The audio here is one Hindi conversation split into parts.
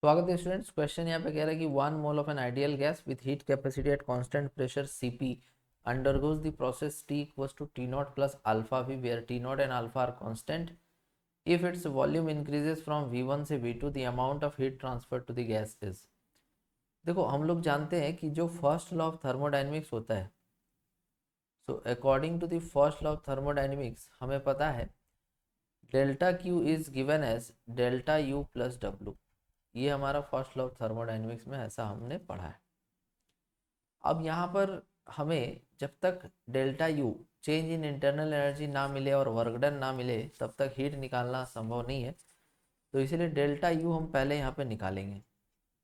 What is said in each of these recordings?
स्वागत है स्टूडेंट्स। क्वेश्चन यहाँ पे कह रहा है कि 1 mole of an ideal gas with heat capacity at constant pressure Cp undergoes the process T equals to T naught plus alpha V where T naught and alpha are constant. If its volume increases from V1 से V2 the amount of heat transferred to the gas is। देखो हम लोग जानते हैं कि जो फर्स्ट लॉ ऑफ थर्मोडायनेमिक्स होता है, so according to the first law of thermodynamics हमें पता है delta Q is given as delta U plus W. ये हमारा फर्स्ट लॉ ऑफ थर्मोडायनेमिक्स में ऐसा हमने पढ़ा है। अब यहाँ पर हमें जब तक delta U change in internal energy ना मिले और वर्क डन ना मिले तब तक हीट निकालना संभव नहीं है। तो इसीलिए डेल्टा यू हम पहले यहाँ पे निकालेंगे।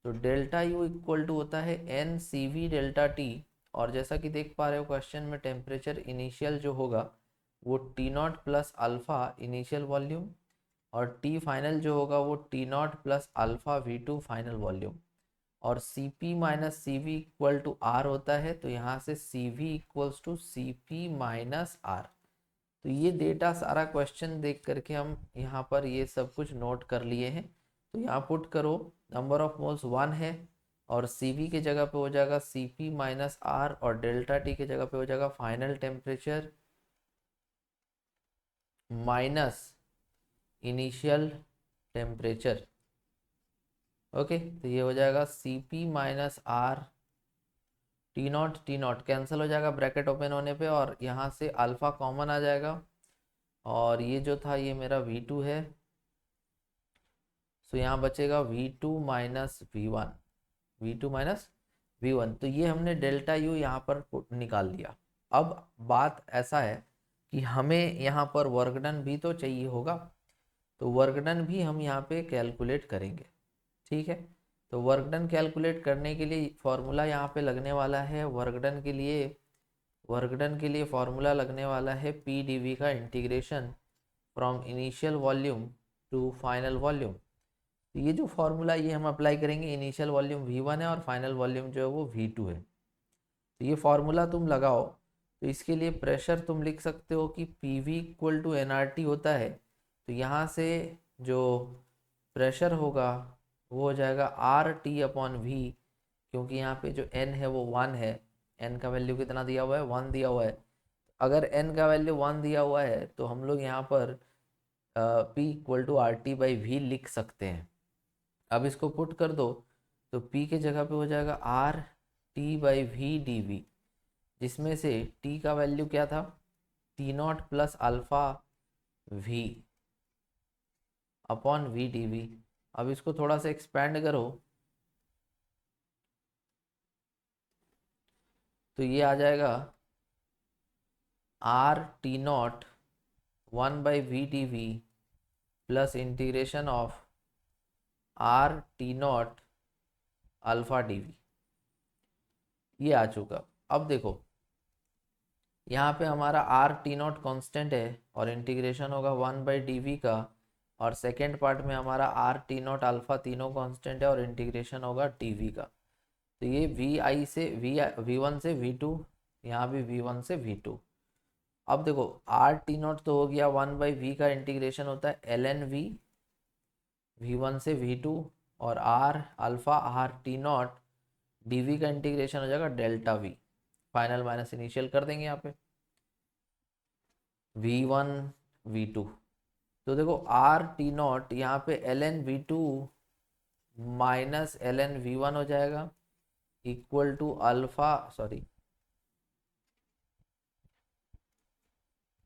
तो डेल्टा यू इक्वल टू होता है N C V delta T. और जैसा कि देख पा रहे हो क्वेश्चन में टेम्परेचर इनिशियल जो होगा वो T naught plus alpha initial volume और टी फाइनल जो होगा वो T naught plus alpha V two final volume. और C P minus C V equal to R होता है, तो यहाँ से C V equals to C P minus R. तो ये डेटा सारा क्वेश्चन देख करके हम यहाँ पर ये सब कुछ नोट कर लिए हैं। तो यहाँ पुट करो, नंबर ऑफ मोल्स 1 है और सी वी के जगह पे हो जाएगा सी पी माइनस आर और डेल्टा टी के जगह पे हो जाएगा final temperature minus initial temperature. Okay, तो ये हो जाएगा C P minus R T naught cancel हो जाएगा ब्रैकेट ओपन होने पे और यहाँ से अल्फ़ा कॉमन आ जाएगा और ये जो था ये मेरा V2 है। सो यहाँ बचेगा V2 minus V1, V2 minus V1। तो ये हमने डेल्टा यू यहाँ पर निकाल लिया। अब बात ऐसा है कि हमें यहाँ पर वर्क डन भी तो चाहिए होगा, तो वर्क डन भी हम यहाँ पे कैलकुलेट करेंगे। ठीक है, तो वर्क डन कैलकुलेट करने के लिए फॉर्मूला यहाँ पे लगने वाला है। वर्क डन के लिए फॉर्मूला लगने वाला है पी डी वी का integration from initial volume to final volume. तो ये जो फॉर्मूला ये हम अप्लाई करेंगे, इनिशियल वॉल्यूम V1 है और फाइनल वॉल्यूम जो है वो V2 है। तो ये फॉर्मूला तुम लगाओ। तो इसके लिए प्रेशर तुम लिख सकते हो कि P V equal to N R T होता है। तो यहाँ से जो प्रेशर होगा वो हो जाएगा आर टी अपॉन वी, क्योंकि यहाँ पे जो एन है वो 1 है। एन का वैल्यू कितना दिया हुआ है, 1 दिया हुआ है। अगर एन का वैल्यू 1 दिया हुआ है तो हम लोग यहाँ पर P equal to R T by V लिख सकते हैं। अब इसको पुट कर दो तो P के जगह पे हो जाएगा R T by V D V, जिसमें से T का वैल्यू क्या था, T naught plus alpha V upon V D V. अब इसको थोड़ा सा एक्सपेंड करो तो ये आ जाएगा R T naught 1/V dV plus integration of R T naught alpha D V. ये आ चुका। अब देखो यहाँ पे हमारा आर टी नॉट कॉन्स्टेंट है और इंटीग्रेशन होगा 1/dV का, और सेकेंड पार्ट में हमारा आर टी नॉट अल्फ़ा तीनों कांस्टेंट है और इंटीग्रेशन होगा टी का। तो ये V1 से V2, यहाँ भी V1 से V2। अब देखो आर टी नॉट तो हो गया 1/V का इंटीग्रेशन होता है ln V1 से V2, और R alpha R T naught D का इंटीग्रेशन हो जाएगा delta V। Final minus initial कर देंगे यहाँ पे V1 V2। तो देखो आर टी नॉट यहाँ पे ln V2 minus ln V1 हो जाएगा equal to alpha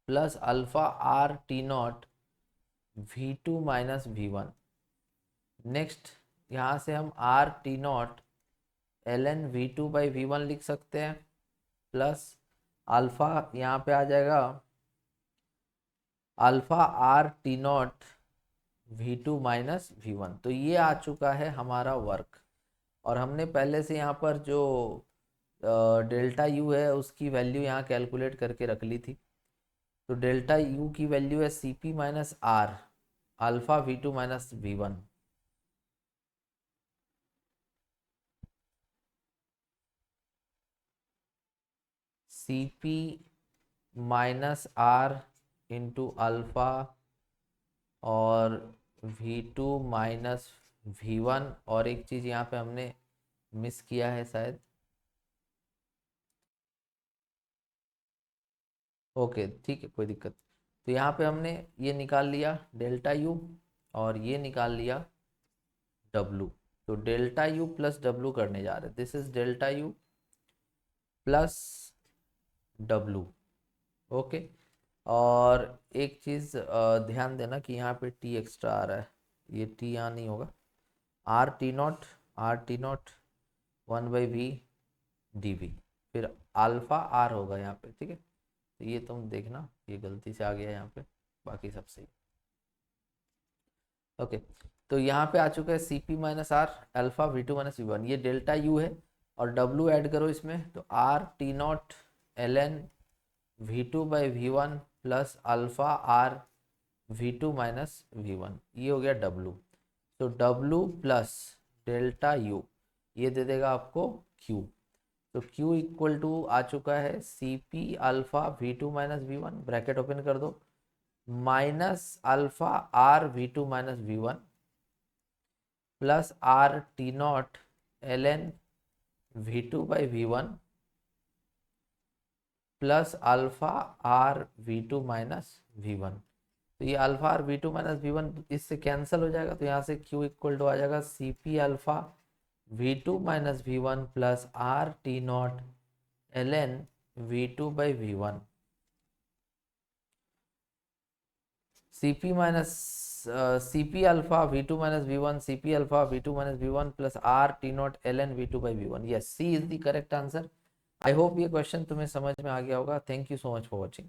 plus alpha R T naught V2 minus V1। Next यहाँ से हम R T naught ln V2 by V1 लिख सकते हैं, प्लस अल्फा यहाँ पे आ जाएगा alpha R T naught V2 minus V1। तो ये आ चुका है हमारा वर्क। और हमने पहले से यहाँ पर जो डेल्टा यू है उसकी वैल्यू यहाँ कैलकुलेट करके रख ली थी। तो डेल्टा यू की वैल्यू है C P minus R alpha V2 minus V1। C P minus R into alpha और V2 माइनस V1 और एक चीज़ यहाँ पे हमने मिस किया है शायद, ओके ठीक है कोई दिक्कत। तो यहाँ पे हमने ये निकाल लिया डेल्टा यू और ये निकाल लिया डब्लू। तो डेल्टा यू प्लस डब्लू करने जा रहे हैं, this is delta U plus W, okay. और एक चीज़ ध्यान देना कि यहाँ पे टी एक्स्ट्रा आ रहा है, ये टी यहाँ नहीं होगा, R T naught 1/v D V, फिर अल्फा आर होगा यहाँ पे, ठीक है। तो ये तुम देखना, ये गलती से आ गया यहाँ पे, बाकी सब सही, ओके। तो यहाँ पे आ चुका है C P minus R alpha V2 minus V1, ये डेल्टा यू है, और डब्लू ऐड करो इसमें, तो R T naught L N V2/V1 plus alpha R V2 minus V1, ये हो गया डब्लू। तो डब्लू प्लस डेल्टा यू ये दे देगा आपको क्यू। तो Q इक्वल टू आ चुका है C P alpha V2 minus V1, bracket open कर दो, minus alpha R V2 minus V1 plus R T naught L N V2/V1 plus alpha R V2 minus V1। तो ये alpha R V2 minus V1 इससे कैंसिल हो जाएगा, तो यहाँ से Q इक्वल टू आ जाएगा C P alpha V2 minus V1 plus R T naught L N V2/V1 Cp minus Cp alpha V2 minus V1 Cp alpha V2 minus V1 plus R T naught L N V2/V1, yes C is the correct answer. I hope ये क्वेश्चन तुम्हें समझ में आ गया होगा। Thank you so much for watching.